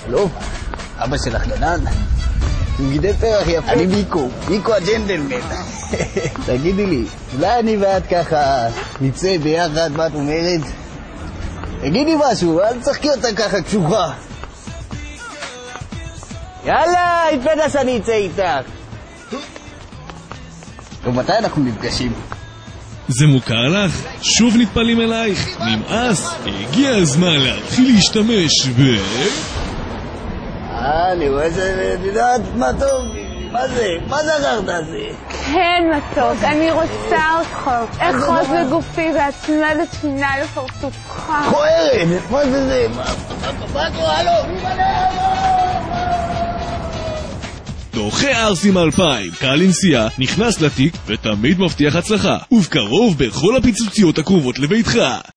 הלו, אבא שלך גנן? הוא גידל פרח יפה. אני מיקו הג'נטלמן. תגידי לי, אולי אני ואת ככה נצא ביחד, מה את אומרת? תגידי משהו, אל תשחקי אותה ככה קשוחה. יאללה, התפדס אני אצא איתך. טוב, מתי אנחנו נפגשים? זה מוכר לך? שוב נטפלים אלייך? נמאס? הגיע הזמן להתחיל להשתמש אני רואה שאני יודעת מה טוב. מה זה? מה זה הזרת הזה? כן, מתוק, אני רוצה אותך. אחוז לגופי והצמדת תמונה לפרצופך. כוערת, מה זה זה? מה קורה לו? דוחה ערסים 2000, קהל לנסיעה, נכנס לתיק ותמיד מבטיח הצלחה. ובקרוב בכל הפיצוציות הקרובות לביתך.